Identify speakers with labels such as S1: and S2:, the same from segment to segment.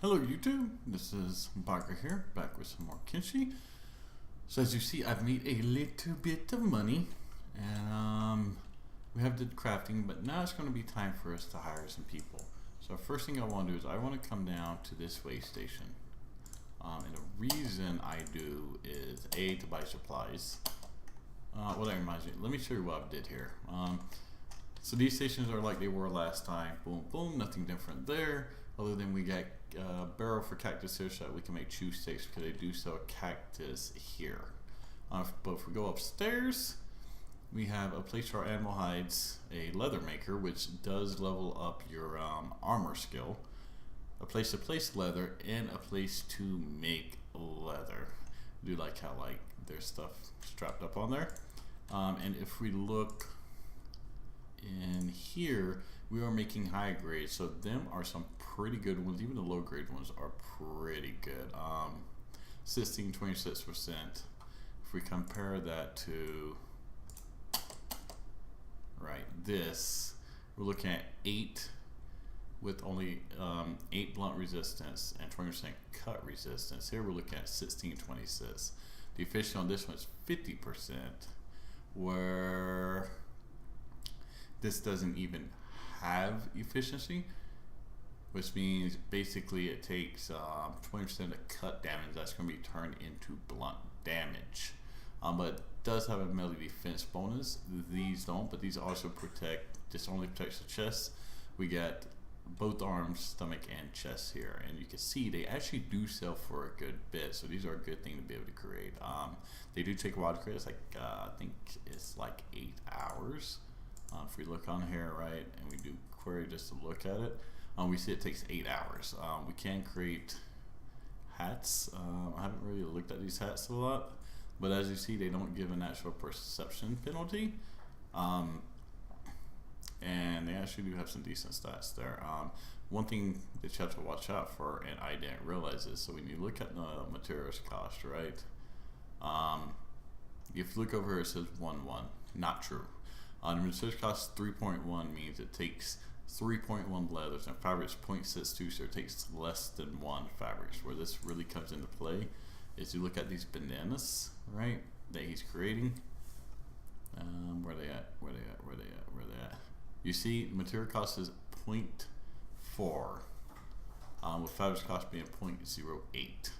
S1: Hello YouTube, this is Barker here, back with some more Kenshi. So as you see, I've made a little bit of money, and we have did crafting, but now it's going to be time for us to hire some people. So first thing I want to do is I want to come down to this way station. And the reason I do is A, to buy supplies. Well, that reminds me, let me show you what I did here. So these stations are like they were last time. Boom, boom, nothing different there. Other than we got a barrel for cactus here so that we can make chew sticks because they do sell cactus here. But if we go upstairs, we have a place for our animal hides, a leather maker, which does level up your armor skill, a place to place leather, and a place to make leather. I do like how there's stuff strapped up on there. And if we look in here, we are making high grade, so them are some pretty good ones. Even the low grade ones are pretty good. 26%. If we compare that to this, we're looking at 8 with only 8 blunt resistance and 20% cut resistance. Here we're looking at 1626. The efficiency on this one is 50%, where this doesn't even have efficiency, which means basically it takes 20% of cut damage that's going to be turned into blunt damage. But it does have a melee defense bonus. These don't, but these also protect. This only protects the chest. We got both arms, stomach, and chest here, and you can see they actually do sell for a good bit. So these are a good thing to be able to create. They do take a while to create. It's like I think it's like 8 hours. If we look on here, right, and we do query just to look at it, we see it takes 8 hours. We can create hats. I haven't really looked at these hats a lot, but as you see, they don't give an actual perception penalty. And they actually do have some decent stats there. One thing that you have to watch out for, and I didn't realize this, so when you look at the materials cost, right, if you look over here, it says 1.1. Not true. The materials cost 3.1 means it takes 3.1 leathers, and fabrics 0.62, so it takes less than 1 fabrics. Where this really comes into play is you look at these bananas, right, that he's creating. Where they at? You see, material cost is 0.4, with fabrics cost being 0.08,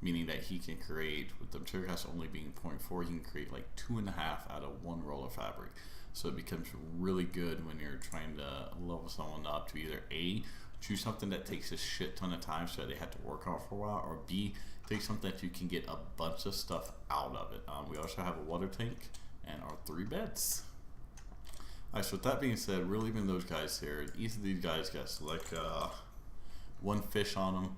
S1: meaning that he can create, with the material cost only being 0.4, he can create like 2.5 out of 1 roll of fabric. So it becomes really good when you're trying to level someone up to either A, choose something that takes a shit ton of time so that they have to work on for a while, or B, take something that you can get a bunch of stuff out of it. We also have a water tank and our 3 beds. Alright, so with that being said, we're leaving those guys here. Each of these guys got like 1 fish on them,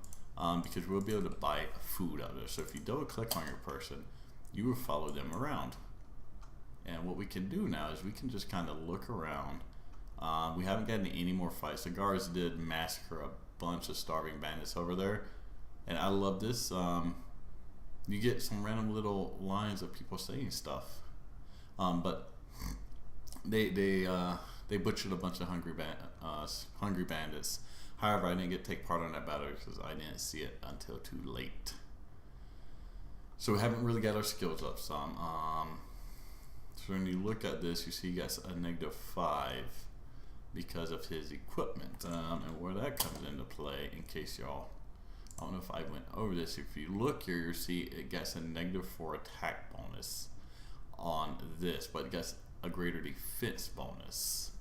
S1: because we'll be able to buy food out of there. So if you double click on your person, you will follow them around. And what we can do now is we can just kind of look around. We haven't gotten any more fights. The guards did massacre a bunch of starving bandits over there, and I love this. You get some random little lines of people saying stuff, but they butchered a bunch of hungry bandits. However, I didn't get to take part in that battle because I didn't see it until too late. So we haven't really got our skills up some. So when you look at this, you see he gets a -5 because of his equipment, and where that comes into play, in case y'all, I don't know if I went over this, if you look here, you see it gets a -4 attack bonus on this, but it gets a greater defense bonus.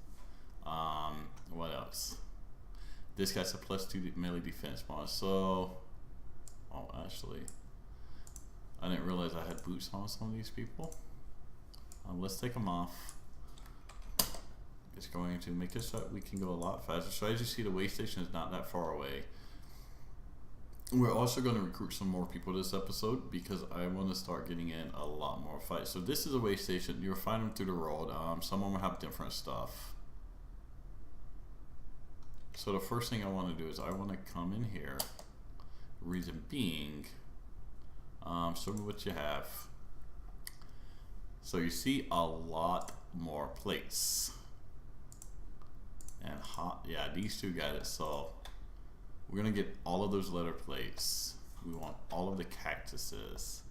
S1: What else? This gets a +2 melee defense bonus. So, oh, actually, I didn't realize I had boots on some of these people. Let's take them off. It's going to make it so that we can go a lot faster. So as you see, the way station is not that far away. We're also going to recruit some more people this episode because I want to start getting in a lot more fights. So this is a way station. You'll find them through the road. Some of them have different stuff. So the first thing I want to do is I want to come in here. Reason being, show me what you have. So you see a lot more plates. And hot, yeah, these 2 got it. So We're gonna get all of those leather plates. We want all of the cactuses.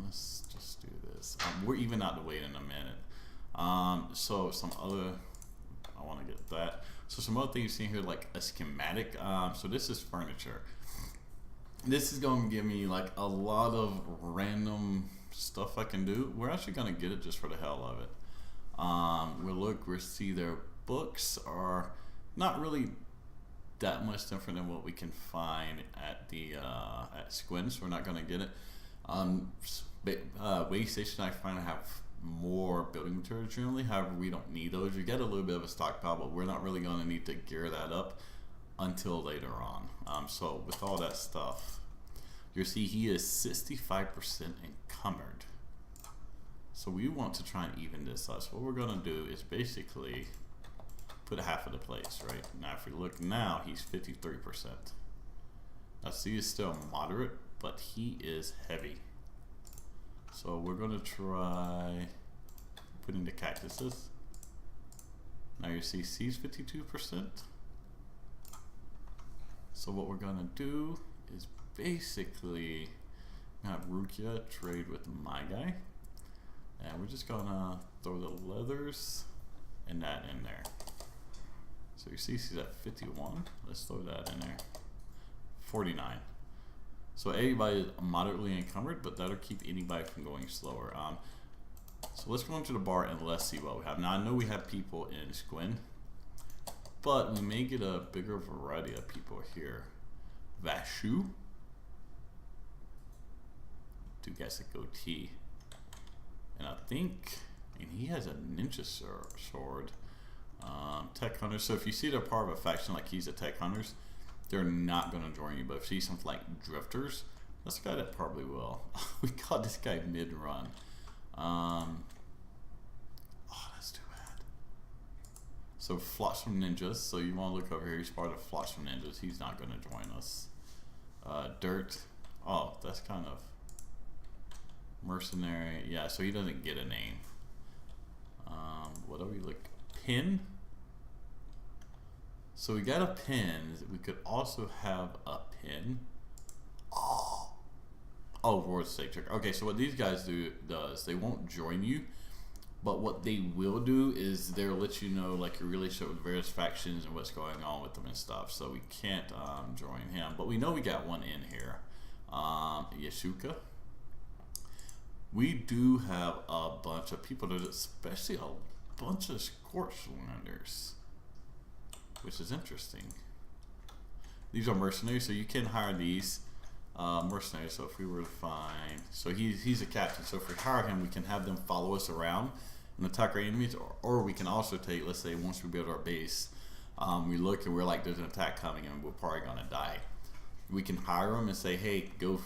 S1: Let's just do this. We're even out the way in a minute. So some other, I want to get that. So some other things you see here, like a schematic. So this is furniture. This is going to give me like a lot of random stuff I can do. We're actually going to get it just for the hell of it. We'll see their books are not really that much different than what we can find at the at Squin, so we're not going to get it. Way station, I find I have more building materials generally. However, we don't need those. You get a little bit of a stockpile, but we're not really going to need to gear that up until later on. So with all that stuff, you'll see he is 65% encumbered. So we want to try and even this up. So what we're going to do is basically put half of the place, right? Now if we look now, he's 53%. Now see, he's still moderate, but he is heavy. So we're going to try putting the cactuses. Now you see C's 52%. So what we're going to do is basically have Rukia trade with my guy. And we're just going to throw the leathers and that in there. So you see he's at 51. Let's throw that in there. 49. So everybody is moderately encumbered, but that'll keep anybody from going slower. So let's go into the bar and let's see what we have. Now I know we have people in Squin, but we may get a bigger variety of people here. Vashu. Dude gets a goatee. And I think, and he has a ninja sword. Tech hunters. So if you see they're part of a faction like he's a tech hunters, they're not going to join you. But if you see something like drifters, that's a guy that probably will. We caught this guy mid-run. Oh, that's too bad. So Flots from Ninjas. So you want to look over here. He's part of Flots from Ninjas. He's not going to join us. Dirt. Oh, that's kind of mercenary. Yeah, so he doesn't get a name. What do we look? Pin. So we got a pin. We could also have a pin. Oh, World Stake Checker. Okay, so what these guys does, they won't join you, but what they will do is they'll let you know like your relationship with various factions and what's going on with them and stuff. So we can't join him, but we know we got one in here. Yashuka. We do have a bunch of people. There's especially a bunch of Scorchlanders, which is interesting. These are mercenaries, so you can hire these mercenaries. So if we were to find, so he's a captain. So if we hire him, we can have them follow us around and attack our enemies, or we can also take, let's say, once we build our base, we look and we're like, there's an attack coming and we're probably gonna die. We can hire them and say, hey, go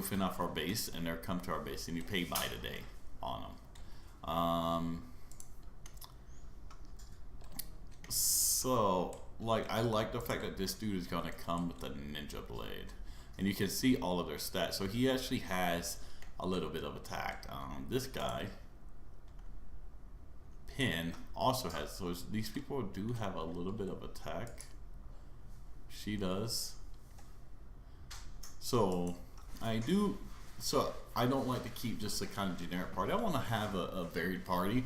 S1: fin off our base, and they'll come to our base, and you pay by the day on them. So, like, I like the fact that this dude is gonna come with a ninja blade, and you can see all of their stats. So he actually has a little bit of attack. This guy, Pin, also has. So these people do have a little bit of attack. She does. So I don't like to keep just a kind of generic party. I want to have a varied party.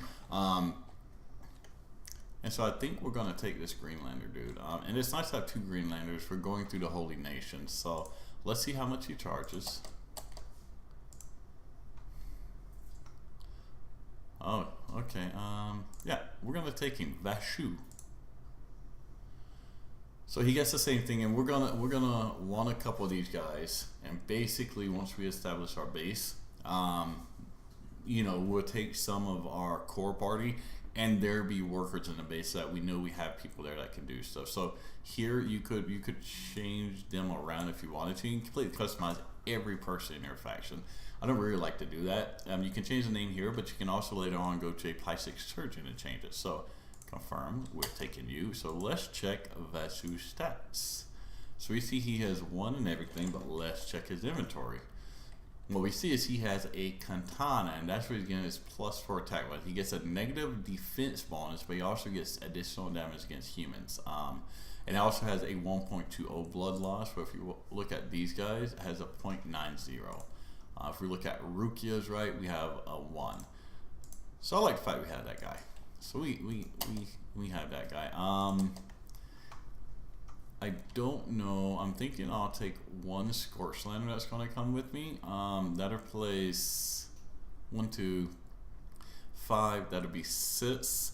S1: And so I think we're going to take this Greenlander dude. And it's nice to have two Greenlanders. We're going through the Holy Nation. So let's see how much he charges. Oh, okay. Yeah, we're going to take him. Vashu. So he gets the same thing, and we're gonna want a couple of these guys, and basically once we establish our base, you know, we'll take some of our core party, and there be workers in the base so that we know we have people there that can do stuff. So here you could change them around if you wanted to. You can completely customize every person in your faction. I don't really like to do that. You can change the name here, but you can also later on go to a Pi6 Surgeon and change it. So confirm, we're taking you. So let's check Vasu's stats. So we see he has one and everything, but let's check his inventory. What we see is he has a katana, and that's where he's getting his +4 attack bonus. He gets a negative defense bonus, but he also gets additional damage against humans. And it also has a 1.20 blood loss, but if you look at these guys, it has a 0.90. If we look at Rukia's, right, we have a 1. So I like the fact we had that guy. So we have that guy. I don't know. I'm thinking I'll take 1 Scorchlander that's going to come with me. That'll place 1, 2, 5. That'll be 6.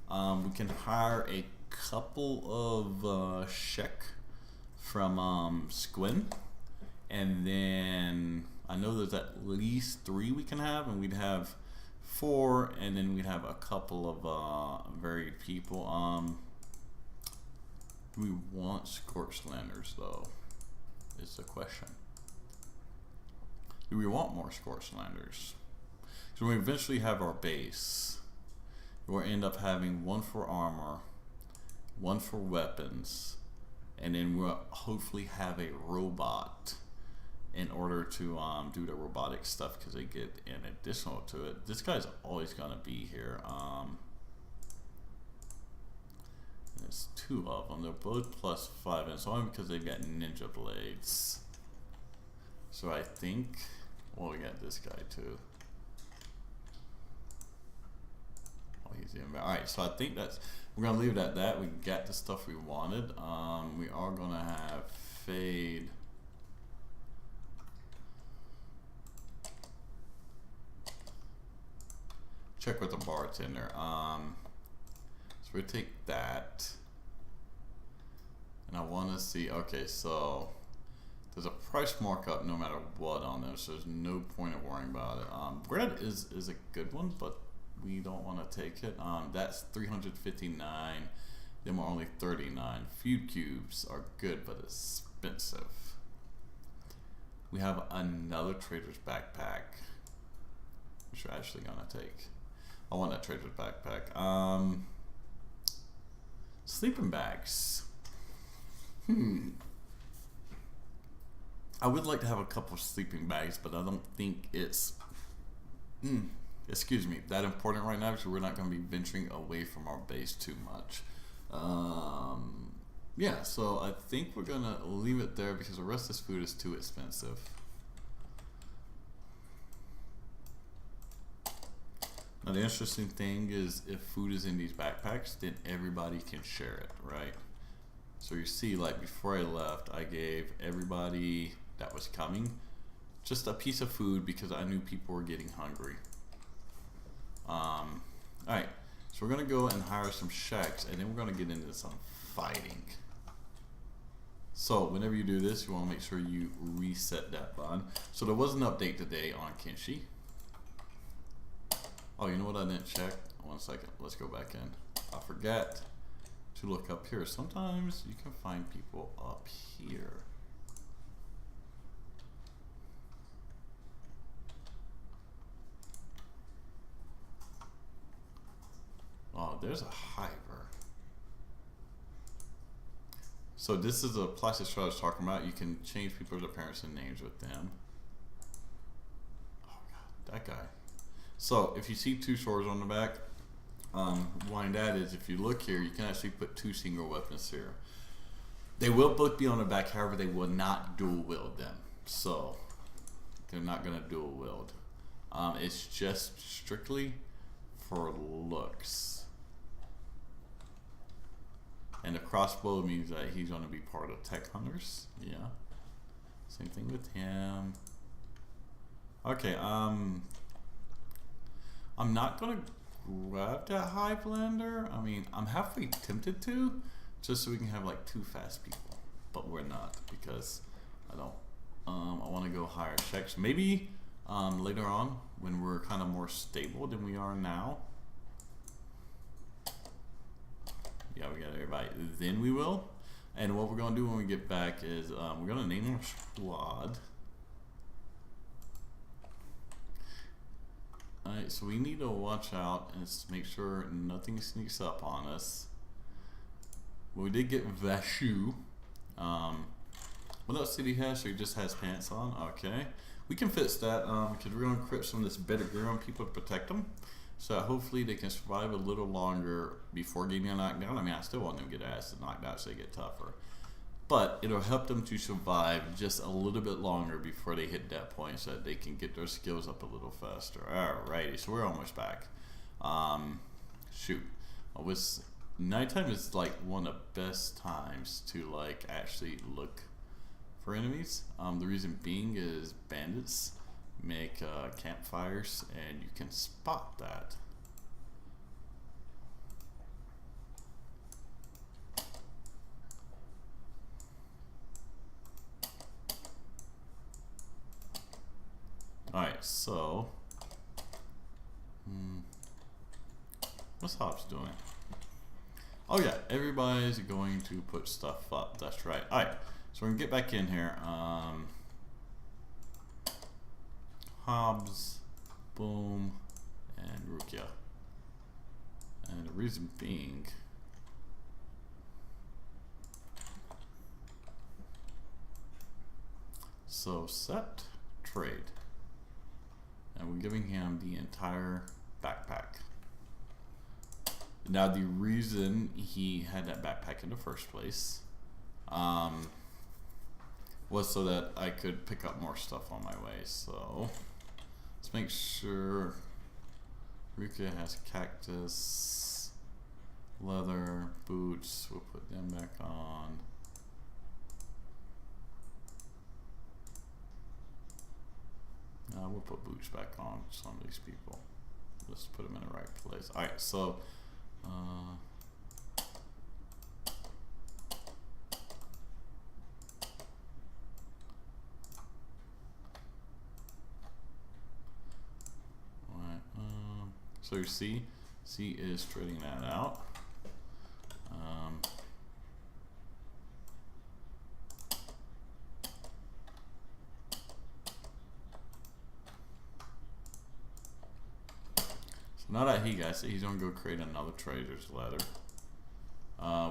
S1: We can hire a couple of Shek from Squin, and then I know there's at least 3 we can have, and we'd have 4, and then we'd have a couple of varied people. Do we want Scorchlanders though? Is the question. Do we want more Scorchlanders? So when we eventually have our base, we'll end up having 1 for armor, 1 for weapons, and then we'll hopefully have a robot in order to do the robotic stuff, because they get an additional to it. This guy's always gonna be here. There's 2 of them. They're both +5, and it's only because they've got ninja blades. So I think, well, we got this guy too. Oh, he's in there. All right, so I think we're gonna leave it at that. We got the stuff we wanted. We are gonna have fade. Check with the bartender. So we take that, and I want to see. Okay, so there's a price markup no matter what on there, so there's no point in worrying about it. Bread is a good one, but we don't want to take it. That's 359. Them are only 39. Feud cubes are good, but expensive. We have another trader's backpack, which we're actually gonna take. I want that trader's backpack. Sleeping bags. I would like to have a couple of sleeping bags, but I don't think it's excuse me, that important right now, because we're not going to be venturing away from our base too much. Yeah, so I think we're going to leave it there because the rest of this food is too expensive. Now the interesting thing is, if food is in these backpacks, then everybody can share it, right? So you see, like before I left, I gave everybody that was coming just a piece of food because I knew people were getting hungry. Alright, so we're gonna go and hire some Sheks, and then we're gonna get into some fighting. So whenever you do this, you want to make sure you reset that button. So there was an update today on Kenshi. Oh, you know what I didn't check? 1 second, let's go back in. I forgot to look up here. Sometimes you can find people up here. Oh, there's a hiver. So this is a plastic straw I was talking about. You can change people's appearance and names with them. Oh god, that guy. So if you see 2 swords on the back, why that is, if you look here, you can actually put 2 single weapons here. They will both be on the back, however, they will not dual wield them. So they're not going to dual wield. It's just strictly for looks. And the crossbow means that he's going to be part of tech hunters. Yeah. Same thing with him. Okay, I'm not going to grab that Highlander. I mean, I'm halfway tempted to, just so we can have like 2 fast people. But we're not, because I don't. I want to go hire Sheks. Maybe later on, when we're kind of more stable than we are now. Yeah, we got everybody. Then we will. And what we're going to do when we get back is we're going to name our squad. Alright, so we need to watch out and make sure nothing sneaks up on us. Well, we did get Vashu. What else did he have? So he just has pants on. Okay. We can fix that because we're going to equip some of this better gear on people to protect them. so hopefully they can survive a little longer before getting knocked down. I mean, I still want them to get ass and knocked out so they get tougher, but it'll help them to survive just a little bit longer before they hit that point, so that they can get their skills up a little faster. Alrighty, so we're almost back. Shoot, nighttime is like one of the best times to like actually look for enemies. The reason being is bandits make campfires, and you can spot that. Alright, so what's Hobbs doing? Oh yeah, everybody's going to put stuff up. That's right. Alright, so we're gonna get back in here. Hobbs, boom, and Rukia. And the reason being, so set trade, and we're giving him the entire backpack. Now the reason he had that backpack in the first place was so that I could pick up more stuff on my way. So let's make sure Rukia has cactus, leather, boots. We'll put them back on. We'll put boots back on some of these people. Let's put them in the right place. All right, so so you see, C is trading that out. Now that he got it, he's gonna go create another trader's ladder.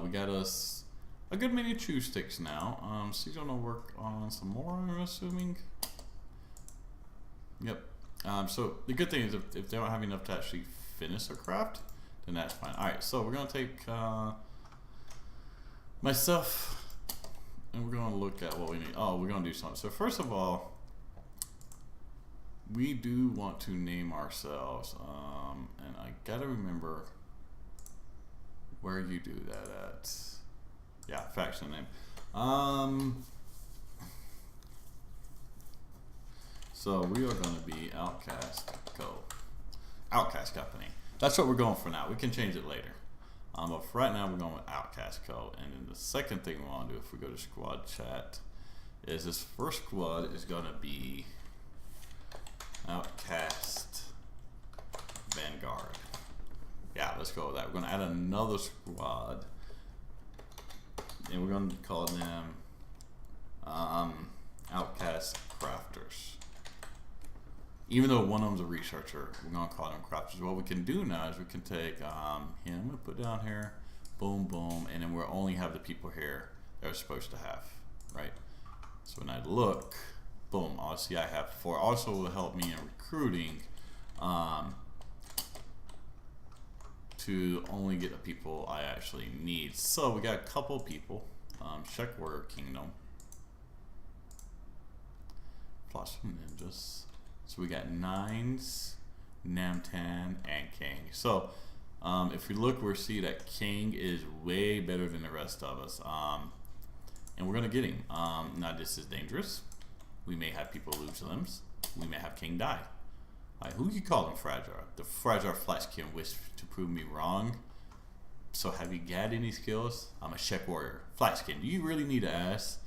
S1: We got us a good many chew sticks now. So he's gonna work on some more, I'm assuming. Yep. So the good thing is if they don't have enough to actually finish a craft, then that's fine. Alright, so we're gonna take my stuff and we're gonna look at what we need. Oh, we're gonna do something. So first of all, we do want to name ourselves, and I gotta remember where you do that at. Yeah, faction name. So we are gonna be Outcast Co. Outcast Company. That's what we're going for now. We can change it later. But for right now, we're going with Outcast Co. And then the second thing we want to do, if we go to squad chat, is this first squad is gonna be Outcast Vanguard. Yeah, let's go with that. We're gonna add another squad, and we're gonna call them Outcast Crafters. Even though one of them's a researcher, we're gonna call them crafters. What we can do now is we can take him and put down here, boom, boom, and then we'll only have the people here that are supposed to have, right? So when I look, boom, obviously I have 4. Also will help me in recruiting to only get the people I actually need. So we got a couple people. Shek Warrior Kingdom. Plus some ninjas. So we got 9s, Namtan, and King. So if we look, we'll see that King is way better than the rest of us. And we're gonna get him. Now this is dangerous. We may have people lose limbs. We may have King die. Like, who you call him fragile? The fragile Flatskin wished to prove me wrong. So have you got any skills? I'm a Shek Warrior. Flatskin, do you really need to ask?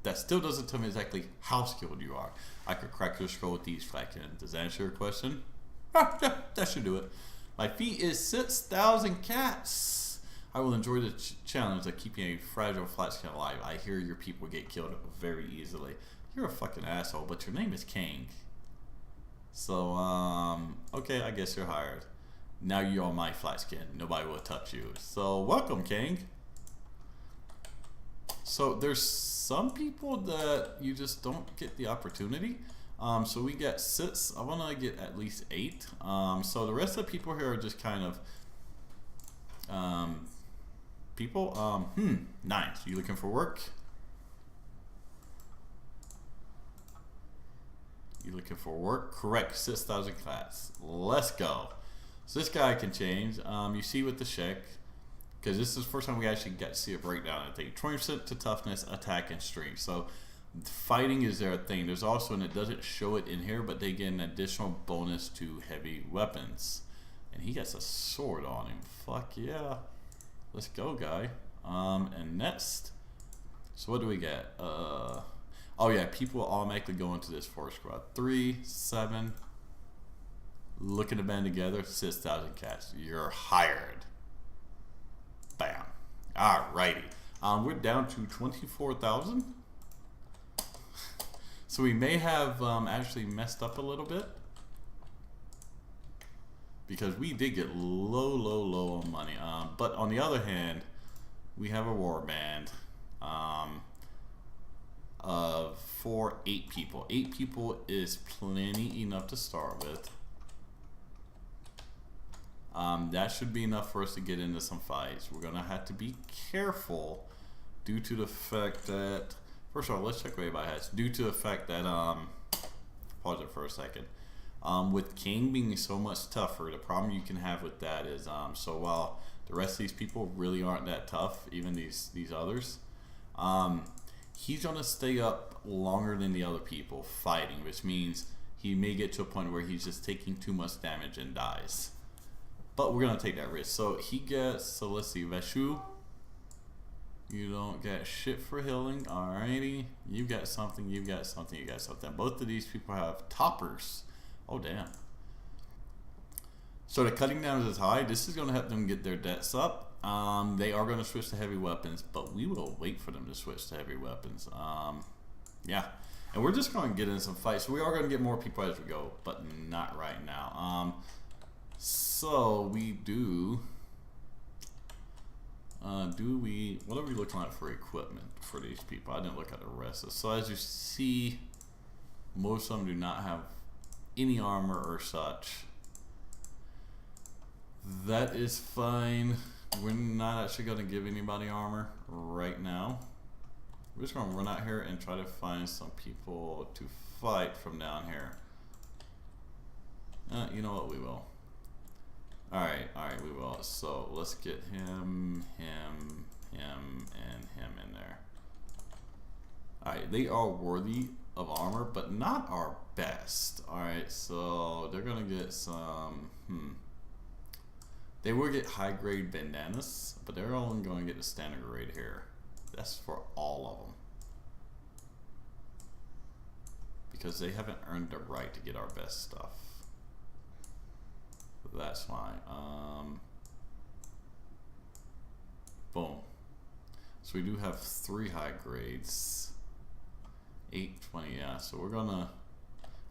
S1: That still doesn't tell me exactly how skilled you are. I could crack your skull with these Flatskin. Does that answer your question? Yeah, that should do it. My fee is 6,000 cats. I will enjoy the challenge of keeping a fragile Flatskin alive. I hear your people get killed very easily. You're a fucking asshole, but your name is King. So, okay, I guess you're hired. Now you're on my Flatskin. Nobody will touch you. So, welcome, King. So, there's some people that you just don't get the opportunity. So we get 6. I want to get at least 8. So the rest of the people here are just kind of people. Nice. You looking for work? You looking for work? Correct. 6,000 class. Let's go. So this guy can change. You see with the Shek, because this is the first time we actually get to see a breakdown. I think 20% to toughness, attack, and strength. So fighting is their thing. There's also, and it doesn't show it in here, but they get an additional bonus to heavy weapons. And he gets a sword on him. Fuck yeah. Let's go, guy. And next, so what do we get? Oh yeah, people automatically go into this force squad. 3, 7. Looking to band together, 6,000 cats. You're hired. Bam. Alrighty. We're down to 24,000. So we may have actually messed up a little bit, because we did get low on money. But on the other hand, we have a war band for 8 people. 8 people is plenty enough to start with. That should be enough for us to get into some fights. We're gonna have to be careful due to the fact that, first of all, let's check what everybody has. Due to the fact that, pause it for a second. With King being so much tougher, the problem you can have with that is, so while the rest of these people really aren't that tough, even these others, he's gonna stay up longer than the other people fighting, which means he may get to a point where he's just taking too much damage and dies. But we're gonna take that risk. So he gets, so let's see, Veshu. You don't get shit for healing. Alrighty. You got something, you got something, you got something. Both of these people have toppers. Oh damn. So the cutting damage is high. This is gonna help them get their debts up. They are gonna switch to heavy weapons, but we will wait for them to switch to heavy weapons. Yeah. And we're just gonna get in some fights. So we are gonna get more people as we go, but not right now. So we do. What are we looking at for equipment for these people? I didn't look at the rest. So as you see, most of them do not have any armor or such. That is fine. We're not actually going to give anybody armor right now. We're just going to run out here and try to find some people to fight from down here. You know what, we will. Alright, we will. So let's get him, and him in there. Alright, they are worthy of armor, but not our best. Alright, so they're gonna get some, They will get high grade bandanas, but they're only going to get the standard grade here. That's for all of them. Because they haven't earned the right to get our best stuff. That's fine. Boom. So we do have 3 high grades. 820, yeah. So we're gonna,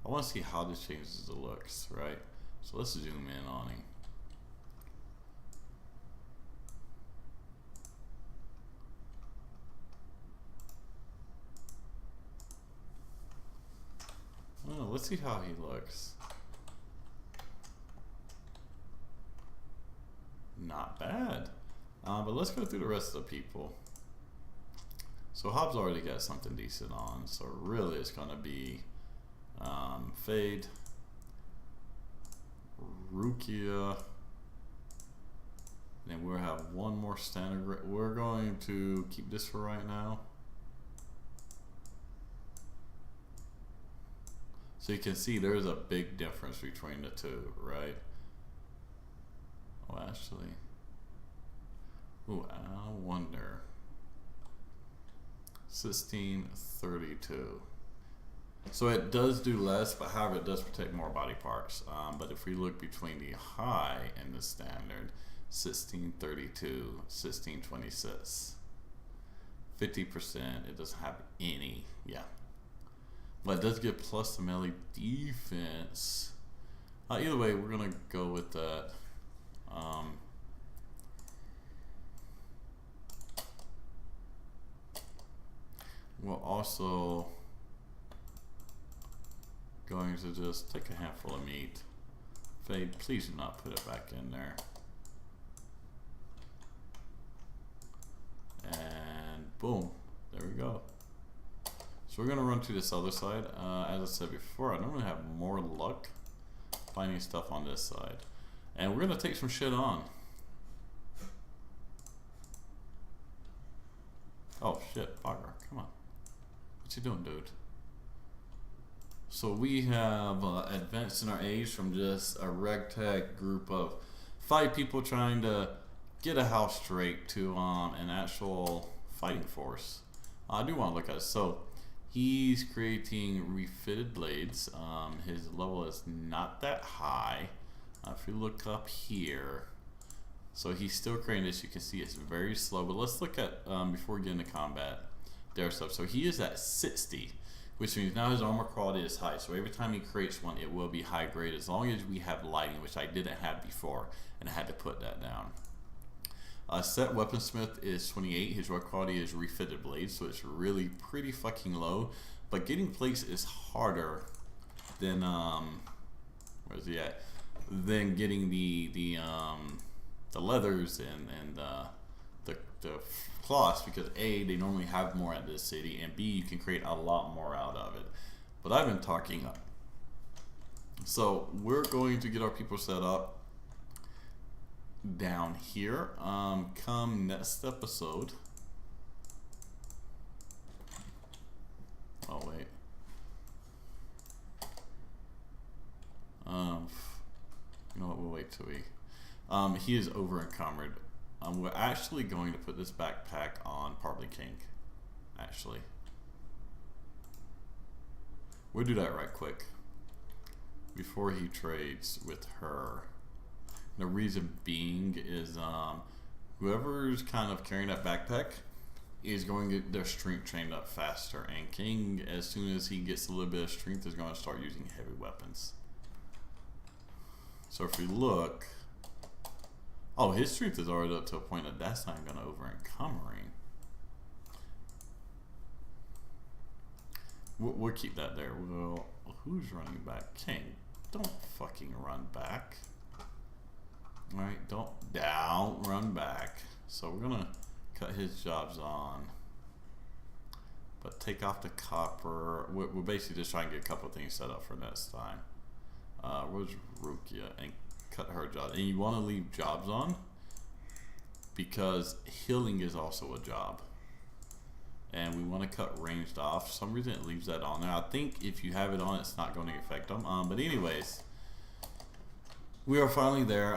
S1: I want to see how this changes the looks, right? So let's zoom in on him. Oh, let's see how he looks. Not bad. But let's go through the rest of the people. So Hobbs already got something decent on, so really it's going to be Fade, Rukia, and we'll have one more standard. We're going to keep this for right now. So you can see there's a big difference between the two, right? Oh, actually, ooh, I wonder. 1632. So it does do less, but however, it does protect more body parts. But if we look between the high and the standard, 1632, 1626, 50%. It doesn't have any, yeah. But it does get plus the melee defense. Either way, we're gonna go with that. We'll also going to just take a handful of meat. Fade, please do not put it back in there. And boom, there we go. So we're gonna run to this other side. As I said before, I normally have more luck finding stuff on this side. And we're gonna take some shit on. Oh shit, Bogger, come on. What you doing, dude? So we have advanced in our age from just a ragtag group of 5 people trying to get a house straight to an actual fighting force. I do want to look at it. So he's creating refitted blades. His level is not that high. If you look up here, so he's still creating this. You can see it's very slow. But let's look at before we get into combat their stuff. So he is at 60, which means now his armor quality is high. So every time he creates one, it will be high grade as long as we have lighting, which I didn't have before, and I had to put that down. Set weaponsmith is 28. His work quality is refitted blades, so it's really pretty fucking low. But getting plates is harder than where's he at? Than getting the leathers and the cloths, because A, they normally have more at this city, and B, you can create a lot more out of it. But I've been talking up. So we're going to get our people set up down here. Come next episode. Oh wait. You know what? We'll wait till we. He is over encumbered. We're actually going to put this backpack on Partly King. Actually, we'll do that right quick before he trades with her. The reason being is whoever's kind of carrying that backpack is going to get their strength trained up faster, and King, as soon as he gets a little bit of strength, is going to start using heavy weapons. So if we look, oh, his strength is already up to a point that that's not going to over encumbering. We'll keep that there. Well, who's running back? King, don't fucking run back. All right, don't run back. So we're gonna cut his jobs on, but take off the copper. We're basically just trying to get a couple of things set up for next time. Where's Rukia? And cut her job. And you want to leave jobs on because healing is also a job, and we want to cut ranged off. For some reason it leaves that on there. I think if you have it on, it's not going to affect them. But anyways, we are finally there.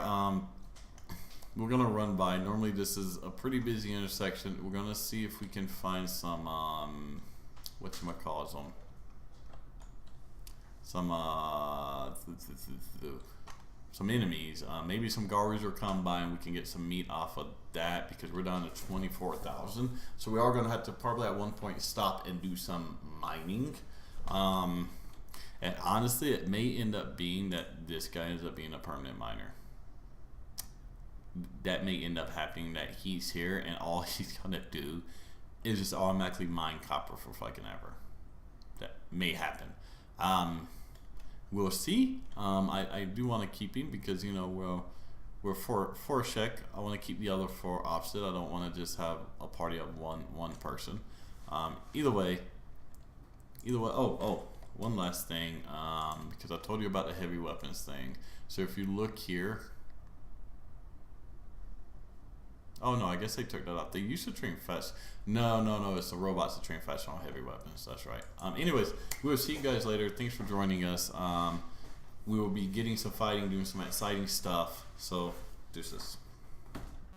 S1: We're gonna run by. Normally this is a pretty busy intersection. We're gonna see if we can find some whatchamacallit them. Some enemies. Maybe some Garis will come by and we can get some meat off of that, because we're down to 24,000. So we are gonna have to probably at one point stop and do some mining. And honestly, it may end up being that this guy ends up being a permanent miner. That may end up happening, that he's here and all he's gonna do is just automatically mine copper for fucking ever. That may happen. We'll see. I do want to keep him because, you know, we're for Shek. I want to keep the other 4 opposite. I don't want to just have a party of one person. Either way. Oh. One last thing, because I told you about the heavy weapons thing. So if you look here, oh no, I guess they took that off. They used to train fast. No, it's the robots that train fast on heavy weapons. That's right. Anyways, we will see you guys later. Thanks for joining us. We will be getting some fighting, doing some exciting stuff. So, deuces.